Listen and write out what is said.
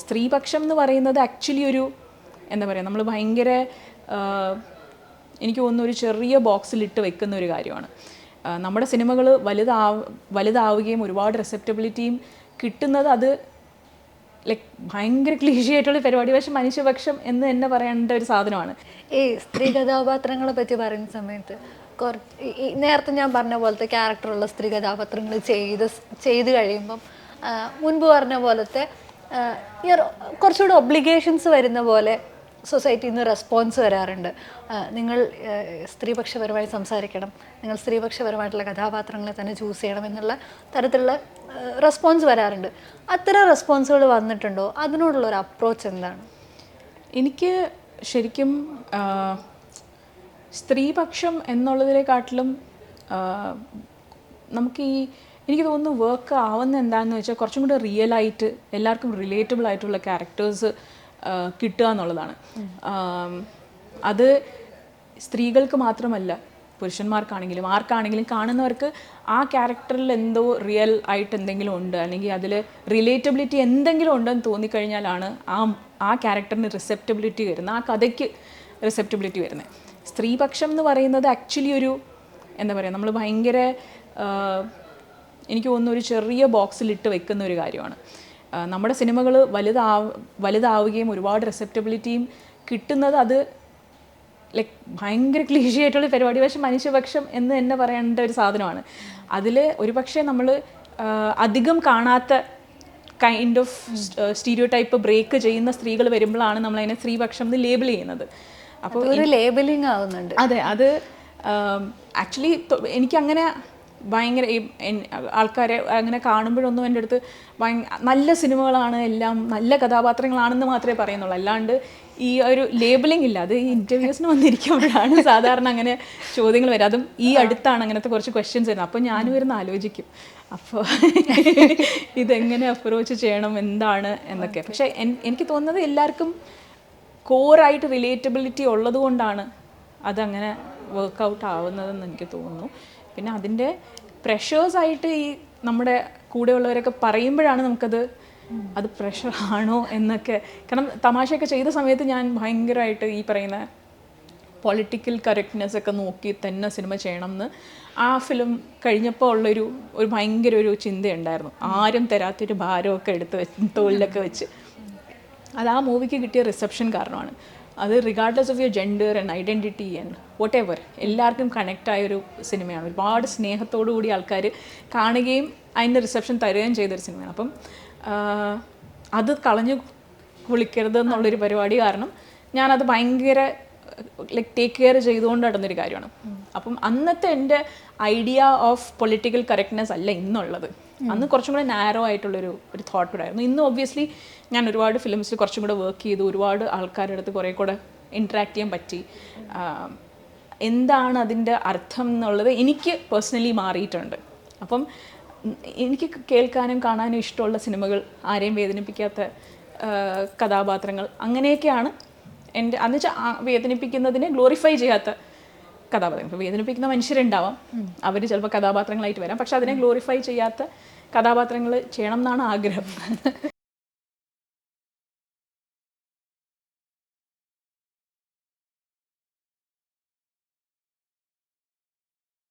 സ്ത്രീപക്ഷം എന്ന് പറയുന്നത് ആക്ച്വലി ഒരു എന്താ പറയുക, നമ്മൾ ഭയങ്കര എനിക്ക് തോന്നുന്നു ഒരു ചെറിയ ബോക്സിലിട്ട് വെക്കുന്ന ഒരു കാര്യമാണ്. നമ്മുടെ സിനിമകൾ വലുതാവുകയും ഒരുപാട് റെസെപ്റ്റബിലിറ്റിയും കിട്ടുന്നത് അത് ലൈക്ക് ഭയങ്കര ക്ലീശയായിട്ടുള്ള പരിപാടി, പക്ഷെ മനുഷ്യപക്ഷം എന്ന് തന്നെ പറയേണ്ട ഒരു സാധനമാണ്. ഈ സ്ത്രീ കഥാപാത്രങ്ങളെ പറ്റി പറയുന്ന സമയത്ത് നേരത്തെ ഞാൻ പറഞ്ഞ പോലത്തെ ക്യാരക്ടറുള്ള സ്ത്രീ കഥാപാത്രങ്ങൾ ചെയ്ത് കഴിയുമ്പം മുൻപ് പറഞ്ഞ പോലത്തെ കുറച്ചുകൂടെ ഒബ്ലിഗേഷൻസ് വരുന്ന പോലെ സൊസൈറ്റിയിൽ നിന്ന് റെസ്പോൺസ് വരാറുണ്ട്. നിങ്ങൾ സ്ത്രീപക്ഷപരമായി സംസാരിക്കണം, നിങ്ങൾ സ്ത്രീപക്ഷപരമായിട്ടുള്ള കഥാപാത്രങ്ങളെ തന്നെ ചൂസ് ചെയ്യണം എന്നുള്ള തരത്തിലുള്ള റെസ്പോൺസ് വരാറുണ്ട്. അത്തരം റെസ്പോൺസുകൾ വന്നിട്ടുണ്ടോ? അതിനോടുള്ള ഒരു അപ്രോച്ച് എന്താണ്? എനിക്ക് ശരിക്കും സ്ത്രീപക്ഷം എന്നുള്ളതിനെക്കാട്ടിലും നമുക്ക് എനിക്ക് തോന്നുന്നു വർക്ക് ആവുന്ന എന്താണെന്ന് വെച്ചാൽ കുറച്ചും കൂടെ റിയലായിട്ട് എല്ലാവർക്കും റിലേറ്റബിൾ ആയിട്ടുള്ള ക്യാരക്ടേഴ്സ് കിട്ടുക എന്നുള്ളതാണ്. അത് സ്ത്രീകൾക്ക് മാത്രമല്ല, പുരുഷന്മാർക്കാണെങ്കിലും ആർക്കാണെങ്കിലും കാണുന്നവർക്ക് ആ ക്യാരക്ടറിൽ എന്തോ റിയൽ ആയിട്ട് എന്തെങ്കിലും ഉണ്ട്, അല്ലെങ്കിൽ അതിൽ റിലേറ്റബിലിറ്റി എന്തെങ്കിലും ഉണ്ടെന്ന് തോന്നിക്കഴിഞ്ഞാലാണ് ആ ക്യാരക്ടറിന് റിസെപ്റ്റബിലിറ്റി വരുന്നത്, ആ കഥയ്ക്ക് റിസെപ്റ്റബിലിറ്റി വരുന്നത്. സ്ത്രീപക്ഷം എന്ന് പറയുന്നത് ആക്ച്വലി ഒരു എന്താ പറയുക, നമ്മൾ ഭയങ്കര എനിക്ക് തോന്നുന്നു ഒരു ചെറിയ ബോക്സിലിട്ട് വെക്കുന്ന ഒരു കാര്യമാണ്. നമ്മുടെ സിനിമകൾ വലുതാവുകയും ഒരുപാട് റെസെപ്റ്റബിലിറ്റിയും കിട്ടുന്നത് അത് ലൈക്ക് ഭയങ്കര ക്ലീശയായിട്ടുള്ള പരിപാടി, പക്ഷെ മനുഷ്യപക്ഷം എന്ന് തന്നെ പറയേണ്ട ഒരു സാധനമാണ്. അതിൽ ഒരുപക്ഷെ നമ്മൾ അധികം കാണാത്ത kind of stereotype break ചെയ്യുന്ന സ്ത്രീകൾ വരുമ്പോഴാണ് നമ്മളതിനെ സ്ത്രീപക്ഷം എന്ന് ലേബിൾ ചെയ്യുന്നത്. അപ്പോൾ ഒരു ലേബലിംഗ് ആവുന്നുണ്ട്. അതെ, അത് ആക്ച്വലി എനിക്കങ്ങനെ ഭയങ്കര ആൾക്കാരെ അങ്ങനെ കാണുമ്പോഴൊന്നും എൻ്റെ അടുത്ത് നല്ല സിനിമകളാണ്, എല്ലാം നല്ല കഥാപാത്രങ്ങളാണെന്ന് മാത്രമേ പറയുന്നുള്ളൂ. അല്ലാണ്ട് ഈ ഒരു ലേബലിംഗ് ഇല്ല. അത് ഈ ഇൻ്റർവ്യൂസിന് വന്നിരിക്കുമ്പോഴാണ് സാധാരണ അങ്ങനെ ചോദ്യങ്ങൾ വരും. അതും ഈ അടുത്താണ് അങ്ങനത്തെ കുറച്ച് ക്വസ്റ്റ്യൻസ് വരുന്നത്. അപ്പോൾ ഞാനും ഇരുന്ന് ആലോചിക്കും, അപ്പോൾ ഇതെങ്ങനെ അപ്രോച്ച് ചെയ്യണം, എന്താണ് എന്നൊക്കെ. പക്ഷേ എനിക്ക് തോന്നുന്നത് എല്ലാവർക്കും കോറായിട്ട് റിലേറ്റബിലിറ്റി ഉള്ളത് കൊണ്ടാണ് അതങ്ങനെ വർക്കൗട്ട് ആവുന്നതെന്ന് എനിക്ക് തോന്നുന്നു. പിന്നെ അതിൻ്റെ പ്രഷേഴ്സായിട്ട് ഈ നമ്മുടെ കൂടെയുള്ളവരൊക്കെ പറയുമ്പോഴാണ് നമുക്കത് അത് പ്രഷർ ആണോ എന്നൊക്കെ. കാരണം തമാശയൊക്കെ ചെയ്ത സമയത്ത് ഞാൻ ഭയങ്കരമായിട്ട് ഈ പറയുന്ന പൊളിറ്റിക്കൽ കറക്റ്റ്നെസ് ഒക്കെ നോക്കി തന്നെ സിനിമ ചെയ്യണം എന്ന് ആ ഫിലിം കഴിഞ്ഞപ്പോൾ ഉള്ളൊരു ഭയങ്കര ഒരു ചിന്തയുണ്ടായിരുന്നു. ആരും തരാത്തൊരു ഭാരമൊക്കെ എടുത്ത് വെച്ച് തോളിലൊക്കെ വെച്ച് അത് ആ മൂവിക്ക് കിട്ടിയ റിസപ്ഷൻ കാരണമാണ്. അത് regardless of your gender and identity and what ever എല്ലാവർക്കും കണക്റ്റായൊരു സിനിമയാണ്. ഒരുപാട് സ്നേഹത്തോടു കൂടി ആൾക്കാർ കാണുകയും അതിൻ്റെ റിസപ്ഷൻ തരുകയും ചെയ്തൊരു സിനിമയാണ്. അപ്പം അത് കളഞ്ഞു കുളിക്കരുത് എന്നുള്ളൊരു പരിപാടി കാരണം ഞാനത് ഭയങ്കര ലൈക്ക് ടേക്ക് കെയർ ചെയ്തുകൊണ്ട് നടന്നൊരു കാര്യമാണ്. അപ്പം അന്നത്തെ എൻ്റെ ഐഡിയ ഓഫ് പൊളിറ്റിക്കൽ കറക്റ്റ്നെസ് അല്ല ഇന്നുള്ളത്. അന്ന് കുറച്ചും കൂടെ നാരോ ആയിട്ടുള്ളൊരു തോട്ട് കൂടെ ആയിരുന്നു. ഇന്ന് ഒബ്വിയസ്ലി ഞാൻ ഒരുപാട് ഫിലിംസിൽ കുറച്ചും കൂടെ വർക്ക് ചെയ്തു, ഒരുപാട് ആൾക്കാരുടെ അടുത്ത് കുറേ കൂടെ ഇൻട്രാക്ട് ചെയ്യാൻ പറ്റി. എന്താണ് അതിൻ്റെ അർത്ഥം എന്നുള്ളത് എനിക്ക് പേഴ്സണലി മാറിയിട്ടുണ്ട്. അപ്പം എനിക്ക് കേൾക്കാനും കാണാനും ഇഷ്ടമുള്ള സിനിമകൾ, ആരെയും വേദനിപ്പിക്കാത്ത കഥാപാത്രങ്ങൾ, അങ്ങനെയൊക്കെയാണ് എൻ്റെ അന്ന് വെച്ചാൽ വേദനിപ്പിക്കുന്നതിനെ ഗ്ലോറിഫൈ ചെയ്യാത്ത കഥാപാത്രങ്ങൾ. ഇപ്പോൾ വേദനിപ്പിക്കുന്ന മനുഷ്യരുണ്ടാവാം, അവർ ചിലപ്പോൾ കഥാപാത്രങ്ങളായിട്ട് വരാം, പക്ഷെ അതിനെ ഗ്ലോറിഫൈ ചെയ്യാത്ത കഥാപാത്രങ്ങൾ ചെയ്യണം എന്നാണ് ആഗ്രഹം.